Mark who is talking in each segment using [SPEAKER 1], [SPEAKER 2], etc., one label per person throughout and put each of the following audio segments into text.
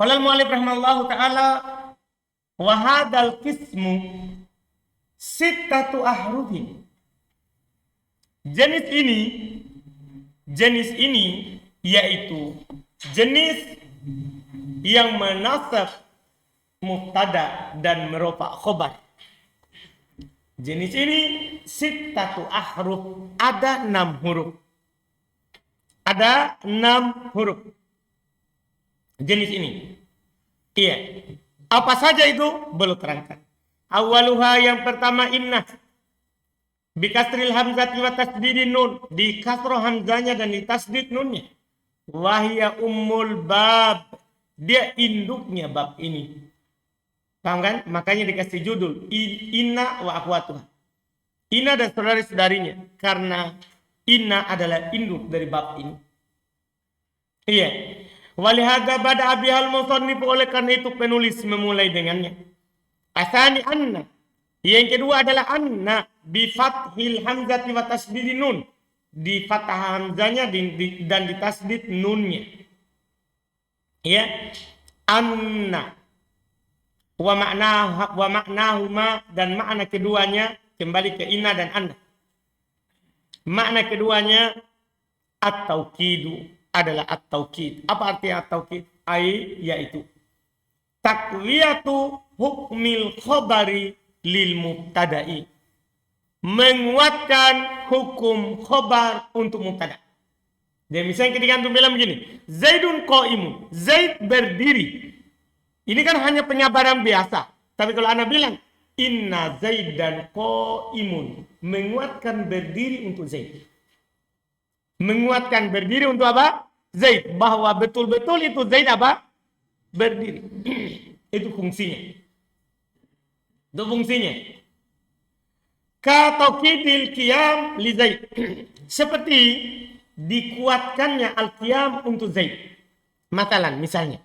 [SPEAKER 1] Qala al-mu'allif rahimahullahu taala wa hadzal qismu sittatu ahrufin. Jenis ini yaitu jenis yang menasab mubtada dan merofa khobar. Jenis ini sittatu ahruf, ada 6 huruf. Ada 6 huruf. Jenis ini. Iya. Apa saja itu? Belum terangkan. Awaluha, yang pertama, inna. Bikasril hamzati wa tasdidin nun. Di kasroh hamzanya dan di tasdid nunnya. Wahia ummul bab. Dia induknya bab ini. Paham kan? Makanya dikasih judul. Inna wa akhwatuha. Inna dan saudari-saudarinya. Karena inna adalah induk dari bab ini. Iya. Walihada bada bihal musannif, oleh karena itu penulis memulai dengannya. Asani anna. Yang kedua adalah anna bi fathil hamzati wa tasdidin nun. Di fathah hamzanya dan di tasdid nunnya. Ya. Anna. Wa ma'nahuma, dan makna keduanya kembali ke inna dan anna. Makna keduanya at-tauqidu, adalah at-tauqid. Apa artinya at-tauqid? Yaitu takwiyatu hukmil khabari lil mubtada'i. Menguatkan hukum khabar untuk mubtada. Jadi misalnya ketika antum bilang begini, Zaidun qa'imun, Zaid berdiri. Ini kan hanya penyabaran biasa. Tapi kalau ana bilang inna Zaidan qa'imun, menguatkan berdiri untuk Zaid. Menguatkan berdiri untuk apa? Zaid. Bahwa betul-betul itu Zaid apa? Berdiri. Itu fungsinya. Itu fungsinya. Kataukidil qiyam li Zaid. Seperti dikuatkannya al-qiyam untuk Zaid. Matalan, misalnya.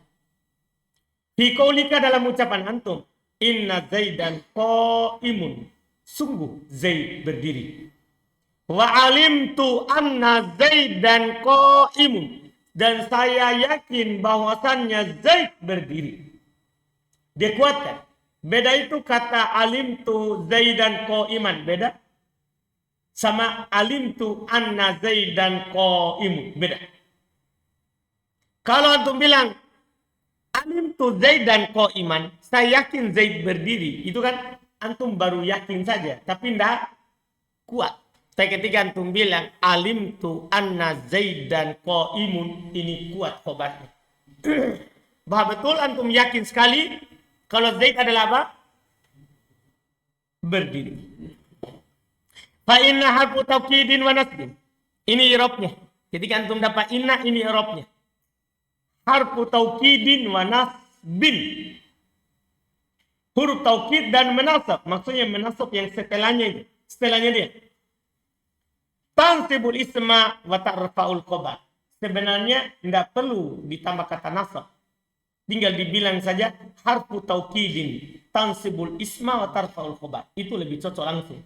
[SPEAKER 1] Fi qaulika, dalam ucapan antum, inna Zaidan qa'imun. Sungguh Zaid berdiri. Wa alimtu anna Zaidan qa'imun, dan saya yakin bahwasannya Zaid berdiri. Dia kuatkan. Beda itu kata alimtu Zaidan qa'iman, beda sama alimtu anna Zaidan qa'imun, beda. Kalau antum bilang alimtu Zaidan qa'iman, saya yakin Zaid berdiri, itu kan antum baru yakin saja, tapi tidak kuat. Tapi ketika antum bilang alimtu anna Zaidan qa'imun, ini kuat khobarnya. Bahwa betul antum yakin sekali kalau Zaid adalah apa? Berdiri. Fa inna harfu tawkidin wa nasbin. Ini i'rabnya. Ketika antum dapat inna, ini i'rabnya. Harfu tawkidin wa nasbin. Huruf taukid dan menasab. Maksudnya menasab yang setelahnya itu. Setelahnya dia. Tansibul isma wa ta'rafa'ul khobar. Sebenarnya tidak perlu ditambah kata nasab. Tinggal dibilang saja harfu taukidin tansibul isma wa tarfa'ul khobar. Itu lebih cocok langsung.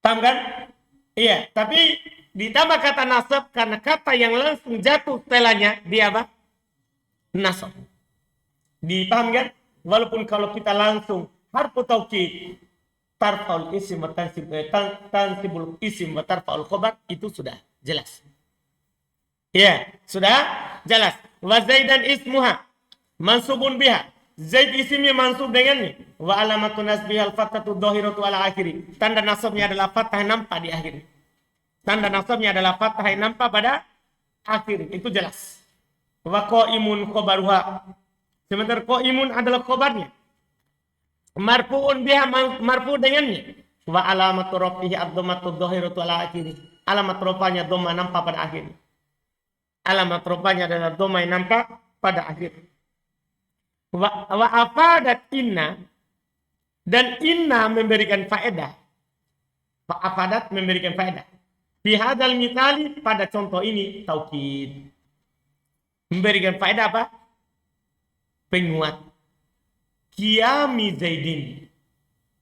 [SPEAKER 1] Paham kan? Iya, tapi ditambah kata nasab karena kata yang langsung jatuh setelahnya dia apa? Nasab. Dipaham kan? Walaupun kalau kita langsung harfu taukid tarfa'ul isim wa tansibul isim wa tarfa'ul khobar, itu sudah jelas. Ya, sudah jelas. Wa Zaidan ismuha mansubun biha. Zaid isimnya mansub dengannya. Wa alamatun nasbihal fathatu dhahiratu ala akhiri. Tanda nasabnya adalah fathah nampak di akhir. Tanda nasabnya adalah fathah nampak pada akhir. Itu jelas. Wa qa'imun khabaruha. Sementara qa'imun adalah khabarnya. Marfu'un biha, marfu dengannya. Wa alamatu rafihi ad-dhammatu dhahiratu ala akhiri. Alamat rafanya dhamma nampak pada akhir. Alamat rafanya adalah dhamma yang nampak pada akhir. Wa afadat inna, dan inna memberikan faedah. Wa afadat memberikan faedah. Fi hadzal mithali, pada contoh ini taukid. Memberikan faedah apa? Penguat. Qiyami Zaidin,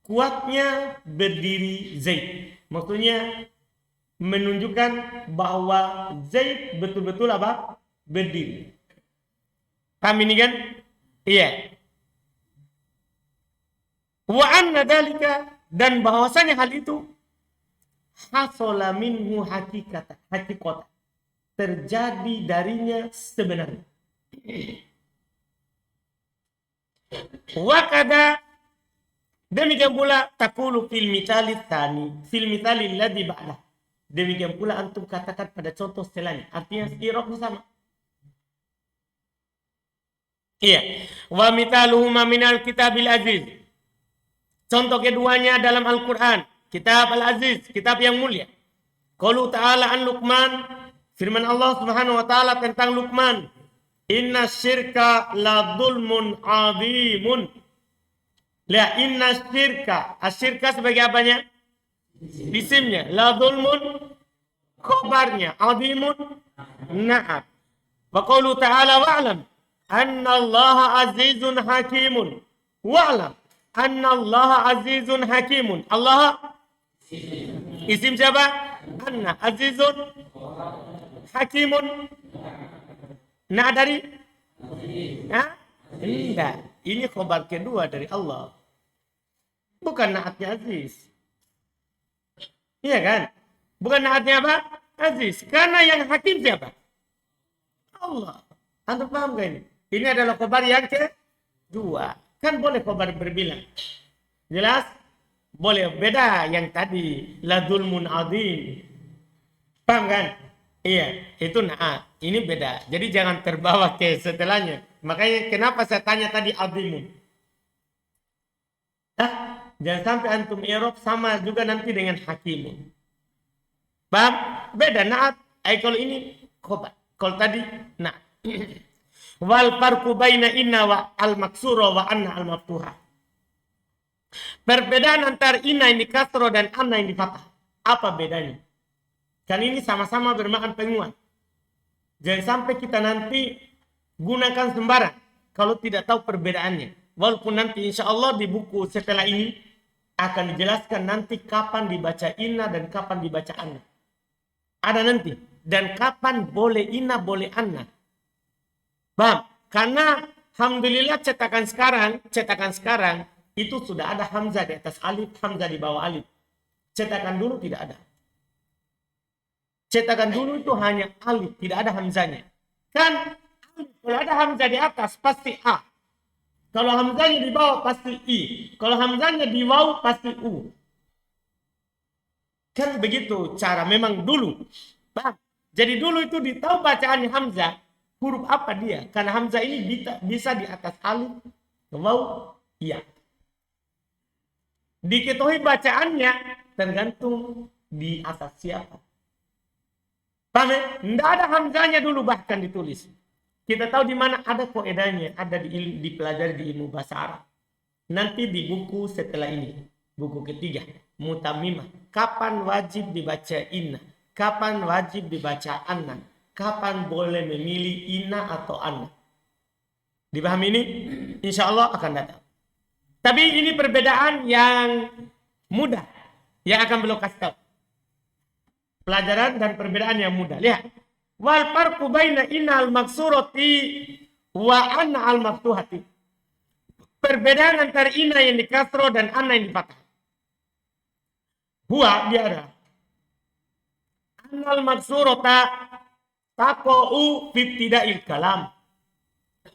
[SPEAKER 1] kuatnya berdiri Zaid. Maksudnya menunjukkan bahwa Zaid betul-betul apa? Berdiri. Paham ini kan? Iya. Wa anna dalika, dan bahwasanya hal itu hasala minhu hakikatan, terjadi darinya sebenarnya. Wa kada, demikian pula taqulu fil mithali tsani, fil mithali alladhi ba'dah. Demikian pula antum katakan pada contoh setelahnya. Artinya i'rabnya sama. Iya. Wa mithaluhuma minal kitabil aziz. Contoh keduanya dalam Al-Quran. Kitab Al-Aziz, kitab yang mulia. Qaulu ta'ala an Luqman, firman Allah Subhanahu wa taala tentang Luqman, inna syirka la dzulmun azimun. La inna syirka, asyirka sebagai apanya? Isimnya, la dzulmun khabarnya, azimun na'am. Wa qaulu ta'ala wa'lam anna Allah azizun hakimun. Wa'lam anna Allah azizun hakimun. Allah isim siapa? Anna azizun hakimun. Nah dari? Nah, enggak. Ini khabar kedua dari Allah. Bukan naatnya aziz. Iya kan? Bukan naatnya apa? Aziz. Karena yang hakim siapa? Allah. Antum paham gak ini? Ini adalah khabar yang kedua. Kan boleh khabar berbilang. Jelas? Boleh. Beda yang tadi. Ladulmun azim. Paham kan? Iya. Itu naat. Ini beda. Jadi jangan terbawa ke setelahnya. Makanya kenapa saya tanya tadi azimun. Jangan sampai antum i'rab sama juga nanti dengan hakimun. Paham? Beda naat. Kalau ini khabar. Kalau tadi nah. Wal farqu baina inna wa al maksura wa anna al maftuha. Perbedaan antara inna yang di kasro dan anna yang di fathah. Apa bedanya? Kan ini sama-sama bermakna penguat. Jangan sampai kita nanti gunakan sembarang kalau tidak tahu perbedaannya. Walaupun nanti insya Allah di buku setelah ini akan dijelaskan nanti kapan dibaca inna dan kapan dibaca anna. Ada nanti. Dan kapan boleh inna, boleh anna. Paham? Karena alhamdulillah cetakan sekarang itu sudah ada hamzah di atas alif, hamzah di bawah alif. Cetakan dulu tidak ada. Cetakan dulu itu hanya alif, tidak ada hamzahnya. Kan kalau ada hamzah di atas pasti a. Kalau hamzahnya di bawah pasti i. Kalau hamzahnya di bawah pasti u. Kan begitu cara memang dulu. Paham? Jadi dulu itu ditahu bacaannya hamzah, huruf apa dia? Karena hamzah ini bisa di atas alif, waw, iya. Diketahui bacaannya tergantung di atas siapa. Paham? Tidak ada hamzahnya dulu bahkan ditulis. Kita tahu di mana ada kaidahnya, ada dipelajari di ilmu bahasa Arab. Nanti di buku setelah ini, buku ketiga, Mutammimah. Kapan wajib dibaca inna? Kapan wajib dibaca anna? Kapan boleh memilih inna atau anna? Dipahami ini? Insya Allah akan datang. Tapi ini perbedaan yang mudah. Yang akan beliau kasih tahu. Pelajaran dan perbedaan yang mudah. Lihat. Wal farqu baina inna al-maksurati wa anna al-maftuhati. Perbedaan antara inna yang di kasro dan anna yang di fathah. Huwa dia ada. Annal maksurata taqa'u fi ibtida'il kalam.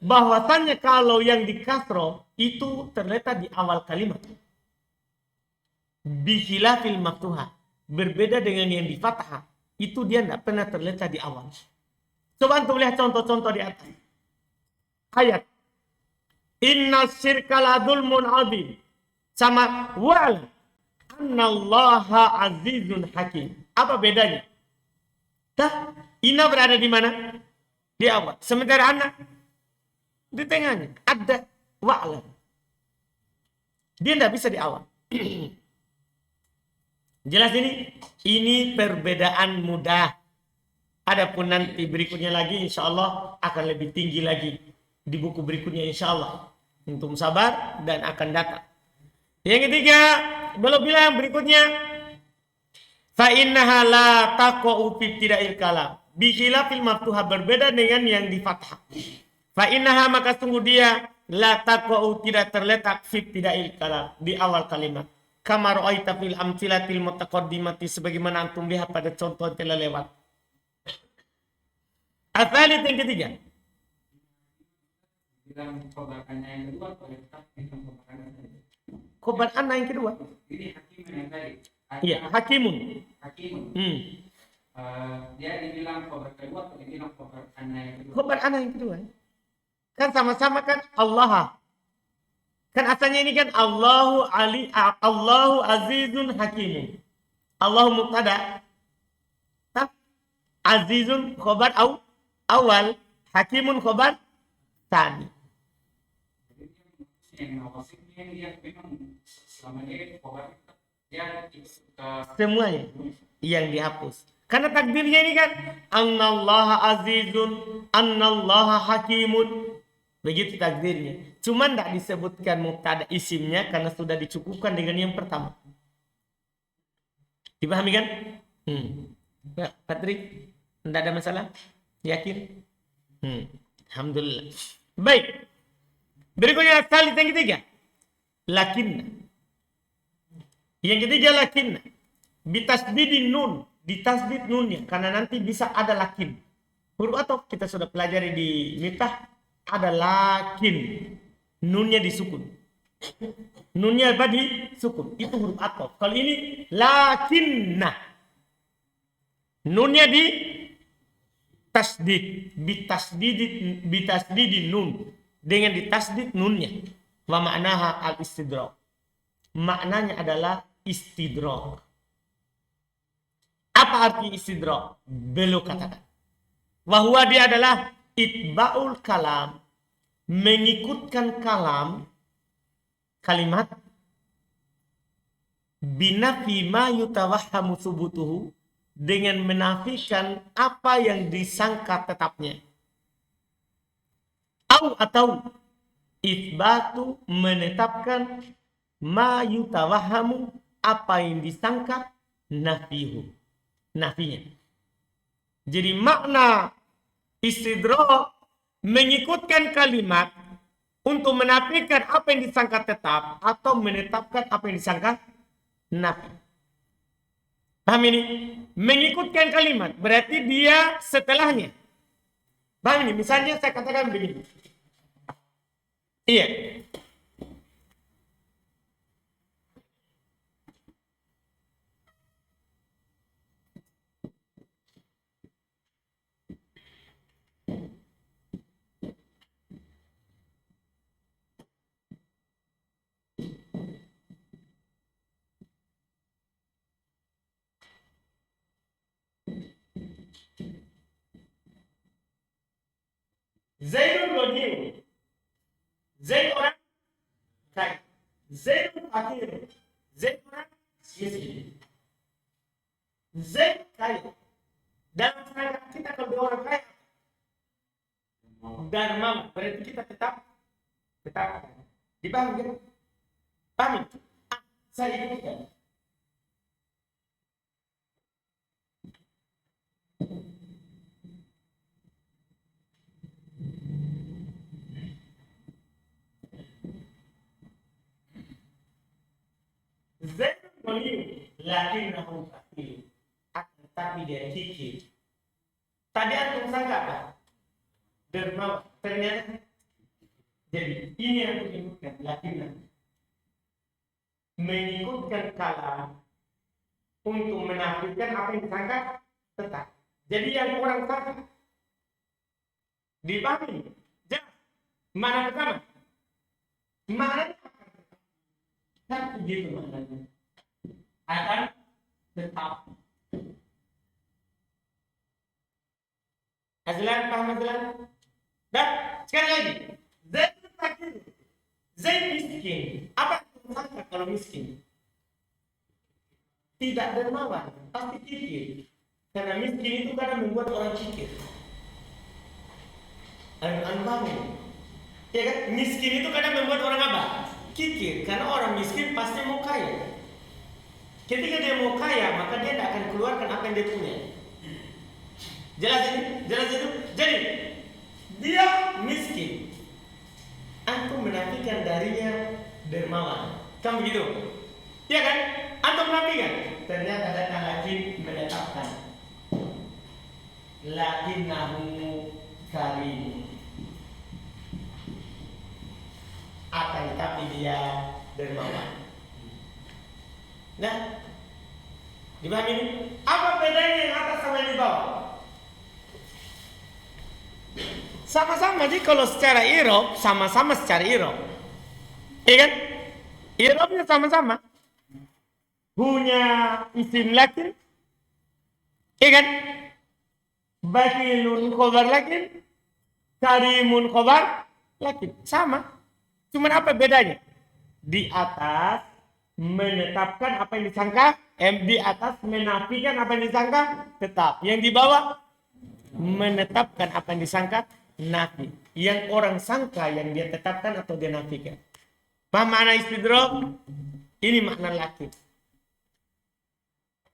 [SPEAKER 1] Bahwasannya kalau yang di kasro itu terletak di awal kalimat. Bi khilafil maftuhah. Berbeda dengan yang di fathah. Itu dia tidak pernah terletak di awal. Coba antum lihat contoh-contoh di atas. Ayat. Inna syirka la dzulmun adzim. Sama wa'lam annallaha azizun hakim. Apa bedanya? Inna berada di mana? Di awal. Sementara anna di tengahnya. Ada wa'lam. Dia tidak bisa di awal. Jelas ini? Ini perbedaan mudah. Adapun nanti berikutnya lagi insya Allah akan lebih tinggi lagi. Di buku berikutnya insya Allah. Untuk sabar dan akan datang. Yang ketiga, belum bilang berikutnya. Fa innaha la taqa'u fi ibtida'il kalam. Bi khilafil maftuha, berbeda dengan yang di fathah. Fa innaha maka sungguh dia la taqau tidak terletak fi ibtida'il kalam di awal kalimat. Kama ra'aita fil amtsilatil mutaqaddimati sebagaimana antum lihat pada contoh yang telah lewat. Atsalit yang ketiga.
[SPEAKER 2] Bilang khobar anna yang kedua atau tetap bilang khobar anna saja?
[SPEAKER 1] Khobar anna yang kedua.
[SPEAKER 2] Ini hakimun yang tadi.
[SPEAKER 1] Iya, hakimun.
[SPEAKER 2] Hakimun. Dia dibilang khobar kedua atau dibilang khobar anna yang kedua?
[SPEAKER 1] Khobar anna yang kedua. Kan sama-sama kan Allah. Kan asalnya ini kan Allahu azizun hakimun. Allahu mubtada. Azizun khobar awal, hakimun khobar tani.
[SPEAKER 2] Yang nawasibnya dia memang selama ini khobar dia
[SPEAKER 1] semuanya yang dihapus. Karena takdirnya ini kan annallaha azizun, annallaha hakimun. Begitu takdirnya. Cuman tidak disebutkan mubtada isimnya karena sudah dicukupkan dengan yang pertama. Dipahami kan? Ya, Patrik, tidak ada masalah? Yakin? Alhamdulillah. Baik. Berikutnya salit yang ketiga. Lakinna. Yang ketiga lakinna. Bitasdidin nun. Ditasdid nunnya. Karena nanti bisa ada lakin. Huruf atau kita sudah pelajari di Miftah. Ada lakin. Nunnya disukun. Nunnya apa disukun. Itu huruf atau. Kalau ini lakinna. Nunnya di tasdid. Bitasdidin nun. Dengan ditasdid nunnya. Wa ma'naha al-istidrak. Maknanya adalah istidrak. Apa arti istidrak? Beliau katakan. Wahwa dia adalah itba'ul kalam. Mengikutkan kalimat. Binafi ma yutawahhamu subutuhu. Dengan menafikan apa yang disangka tetapnya. Atau itsbatu menetapkan ma yutawahamu apa yang disangka nafinya. Jadi makna istidrak mengikutkan kalimat untuk menafikan apa yang disangka tetap atau menetapkan apa yang disangka nafi. Paham ini? Mengikutkan kalimat berarti dia setelahnya. Paham ini? Misalnya saya katakan begini. Iya. Zaidun ghaniyun. Zaid orang kaya. Zaidun fakir. Zaid orang miskin. Zaid kaya. Dalam sejarah kita kalau orang kaya dermawan, berarti kita tetap dipahami kan? Pahami? Saya ikutkan. Zaid ghaniyun lakinnahu fakir. Tapi dia kikir. Tadi antum sangka apa? Dermawan. Ternyata jadi ini yang aku ingatkan. Lakinnahu mengikutkan kalam untuk menafikan apa yang disangka tetap. Jadi yang orang sangka dipahami. Jelas. Mana pertama? Mana kan begitu maknanya. Akan tetap. Azlan, paham Azlan? Dan sekali lagi, Zaid fakir, Zaid miskin. Apa yang sangka kalau miskin? Tidak dermawan, pasti kikir. Karena miskin itu kadang membuat orang kikir. Paham? Ya kan? Miskin itu kadang membuat orang apa? Kikir. Karena orang miskin pasti mau kaya. Ketika dia mau kaya, maka dia tidak akan keluarkan apa yang dia punya. Jelas ini? Jelas itu? Jadi, dia miskin, antum menafikan darinya dermawan. Kan begitu? Iya kan? Antum menafikan. Ternyata datang lagi menetapkan. Lakinnahu karim. Akan tetapi dia dermawan. Nah, dipahami ini? Apa bedanya yang atas sama yang di bawah? Sama-sama sih kalau secara i'rab, sama-sama secara i'rab. Iya kan? I'rabnya sama-sama. Punya isim lakin. Iya kan? Bakilun khobar lakin. Karimun khobar lakin. Sama. Cuman apa bedanya? Di atas menetapkan apa yang disangka, di atas menafikan apa yang disangka tetap. Yang di bawah menetapkan apa yang disangka nafi. Yang orang sangka yang dia tetapkan atau dia nafikan. Paham makna istidrak? Ini makna laki.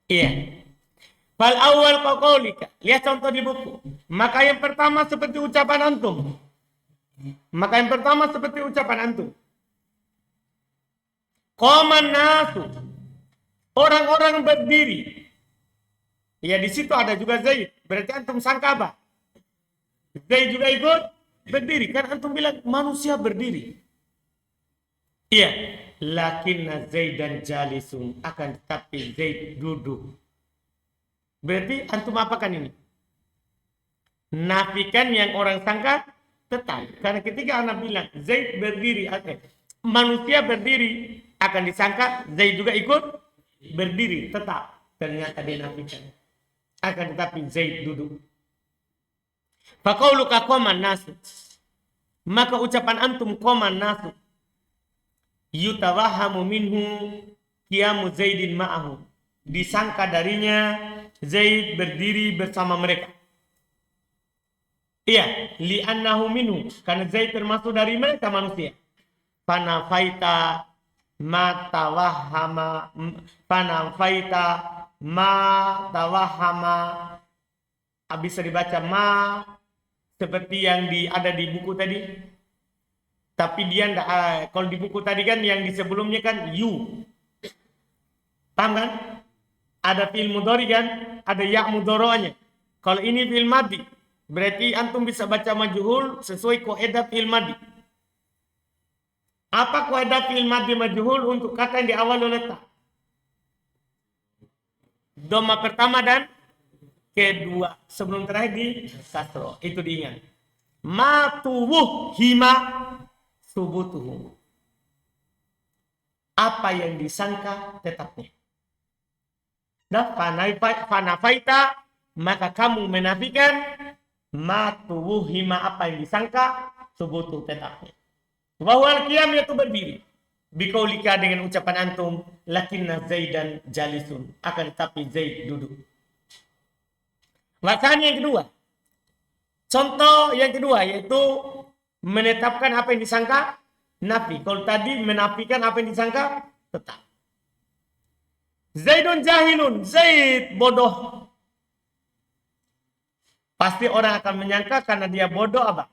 [SPEAKER 1] Iya. Fal awal qaulika. Lihat contoh di buku. Maka yang pertama seperti ucapan antum. Qaman nasu. Orang-orang berdiri. Ya di situ ada juga Zaid. Berarti antum sangka apa? Zaid juga ikut berdiri. Kan antum bilang manusia berdiri. Iya. Lakinna Zaidan jalisun. Akan tetapi Zaid duduk. Berarti antum apakan ini? Nafikan yang orang sangka tetap. Karena ketika anak bilang Zaid berdiri. Manusia berdiri. Akan disangka Zaid juga ikut berdiri. Tetap. Ternyata dia nafikan. Akan tetapi Zaid duduk. Faqauluka qaman nasu. Maka ucapan antum qaman nasu. Yutawahamu minhu qiyamu Zaidin ma'ahu. Disangka darinya Zaid berdiri bersama mereka. Iya, li'annahu minhu. Karena Zaid termasuk dari mereka manusia. Fanafaita ma tawahama. Bisa dibaca ma seperti yang ada di buku tadi. Tapi dia kalau di buku tadi kan yang di sebelumnya kan you. Paham kan? Ada fi'il mudhari kan? Ada ya mudhari'nya. Kalau ini fi'il madhi, berarti antum bisa baca majhul sesuai kaidah fi'il madhi. Apa kaidah fi'il madhi majhul untuk kata yang di awal oleh ta? Dhamma pertama dan kedua. Sebelum terakhir di kasroh. Itu diingat. Ma tuwuh hima subutuhu. Apa yang disangka tetapnya. Nah, fanafaita, maka kamu menafikan matuwuhima apa yang disangka subutu tetapnya. Wahwal qiyam yaitu berdiri. Bikaulika dengan ucapan antum, lakinna Zaidan jalisun. Akan tetapi Zaid duduk. Makanya yang kedua. Contoh yang kedua yaitu menetapkan apa yang disangka nafi. Kalau tadi menafikan apa yang disangka tetap. Zaidun jahilun. Zaid bodoh. Pasti orang akan menyangka karena dia bodoh apa?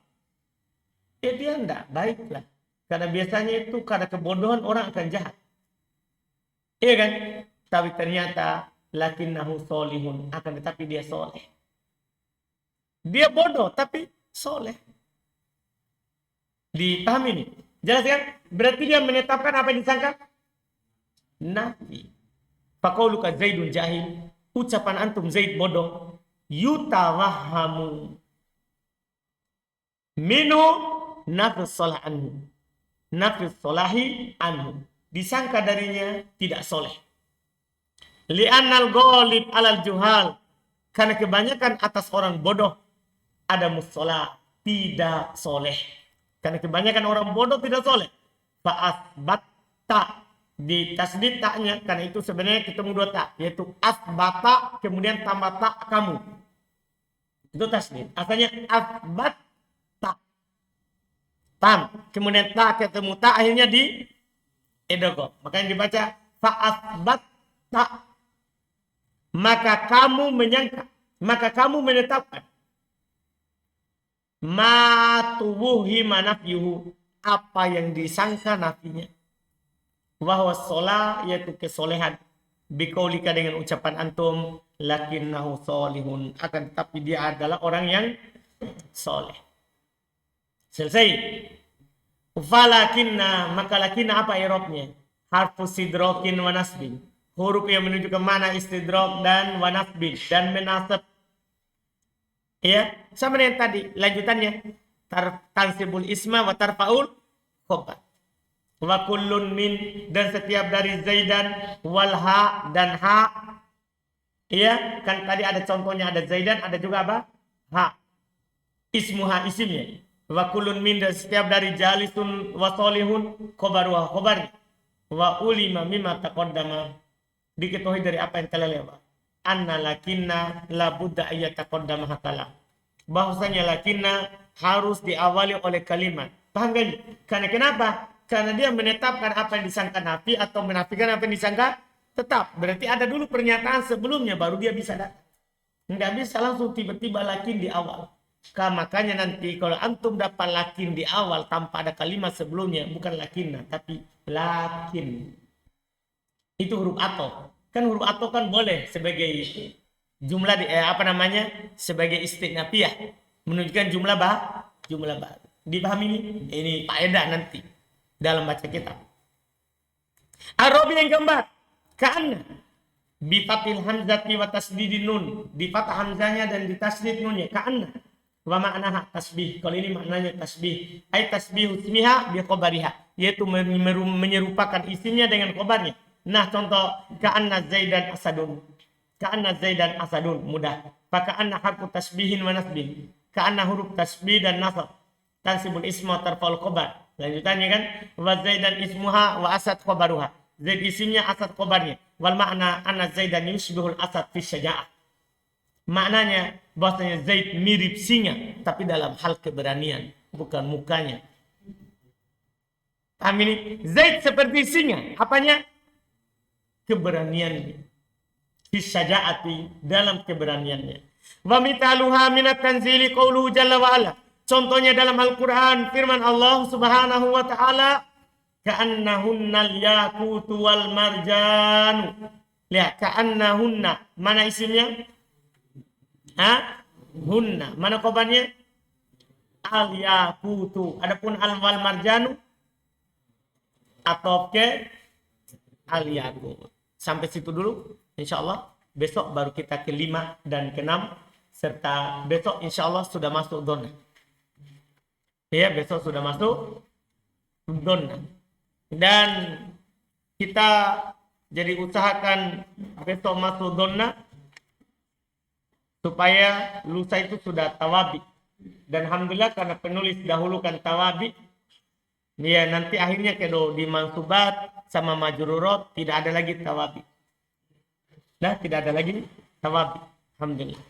[SPEAKER 1] Dia enggak, baiklah. Karena biasanya itu karena kebodohan orang akan jahat. Iya kan? Tapi ternyata lakinnahu solihun. Akan tetapi dia soleh. Dia bodoh tapi soleh. Dipahami nih? Jelas kan? Berarti dia menetapkan apa yang disangka? Nafi. Faqauluka Zaidun jahil. Ucapan antum Zaid bodoh. Yutawahamu minu nafis solah anhu. Nafis solahi anhu. Disangka darinya tidak soleh. Li'annal ghalib alal juhal. Karena kebanyakan atas orang bodoh ada musolah tidak soleh. Karena kebanyakan orang bodoh tidak soleh. Fa'asbatta. Di tasdid taknya, karena itu sebenarnya ketemu dua tak, yaitu asbata kemudian tambah tak kamu. Itu tasdid. Asalnya asbatta. Tam, kemudian tak ketemu tak akhirnya di edogo. Makanya dibaca fa'asbatta. Maka kamu menyangka, maka kamu menetapkan. ma tuwuhima nafyuhu, apa yang disangka nafinya. Wahwa sholah, yaitu kesolehan. Bikaulika, dengan ucapan antum, lakinnahu solihun, akan tetapi dia adalah orang yang soleh. Selesai. Falakinna, maka lakinna apa i'rabnya? Harfu sidrokin wa nasbin, huruf yang menunjukkan mana istidrok dan wa nasbin, dan menasab. Ya, sama dengan tadi lanjutannya. Tansibul isma wa tarfaul khobar. Wa kullun min, dan setiap dari Zaidan, wal ha, dan ha. Iya, kan tadi ada contohnya, ada Zaidan, ada juga apa? Ha. Ismuha, isimnya. Wa kullun min, dan setiap dari jalisun wa solihun, khobaruha, khobarnya. Wa ulima mimma taqaddama, diketahui dari apa yang telah lewat. Anna lakinna la budda ayat taqaddama hatalah, bahwasanya lakinna harus diawali oleh kalimat. Paham kan? Karena kenapa? Karena dia menetapkan apa yang disangka nafi atau menafikan apa yang disangka tetap. Berarti ada dulu pernyataan sebelumnya baru dia bisa datang. Nggak bisa langsung tiba-tiba lakin di awal. Makanya nanti kalau antum dapat lakin di awal tanpa ada kalimat sebelumnya, bukan lakinna tapi lakin. Itu huruf atau. Kan huruf atau kan boleh sebagai jumlah sebagai istinafiyah, menunjukkan jumlah baru. Dipahami ini faedah nanti dalam baca kitab. Arabi yang keempat, ka'anna bi fathil hamzati wa tasdidin nun, di fathah hamzahnya dan di tasdid nunnya. Ka'anna wa ma'naha tasbih, kalau ini maknanya tasbih, ay tasbihu ismiha bi khabariha, yaitu menyerupakan isimnya dengan khabarnya. Nah, contoh ka'anna zaidan asadun. Ka'anna zaidan asadun, mudah. Faka'anna harfu tasbihin wa nasbin. Ka'anna huruf tasbih dan nasab. Tansibul isma tarfa'ul khabar. Lanjutannya kan, wa zaidan ismuha wa asad khabaruha. Zaid isimnya, asad khabarnya. Wal makna anna zaidan yusbihul asad fi syaja'ah. Maknanya bahwasanya Zaid mirip singa tapi dalam hal keberanian, bukan mukanya. Paham ini? Zaid seperti singa, apanya? Keberaniannya. Fi syaja'ati, dalam keberaniannya. Wa mitaluha minat tanzili qauluhu jalla wa ala. Contohnya dalam Al-Quran, firman Allah subhanahu wa ta'ala, ka'annahunnal yakutu wal marjanu. Lihat, ka'annahunna. Mana isimnya? Hunna. Mana khabarnya? Al yakutu. Adapun al wal marjanu, atau ke al yakut. Sampai situ dulu. InsyaAllah besok baru kita ke 5 dan ke 6. Serta besok insyaAllah sudah masuk donna. Ya, besok sudah masuk donna. Dan kita jadi usahakan besok masuk donna supaya lusa itu sudah tawabi. Dan alhamdulillah karena penulis dahulukan tawabi, ya nanti akhirnya kedo di mansubat sama majrurat tidak ada lagi tawabi. Nah, tidak ada lagi tawabi. Alhamdulillah.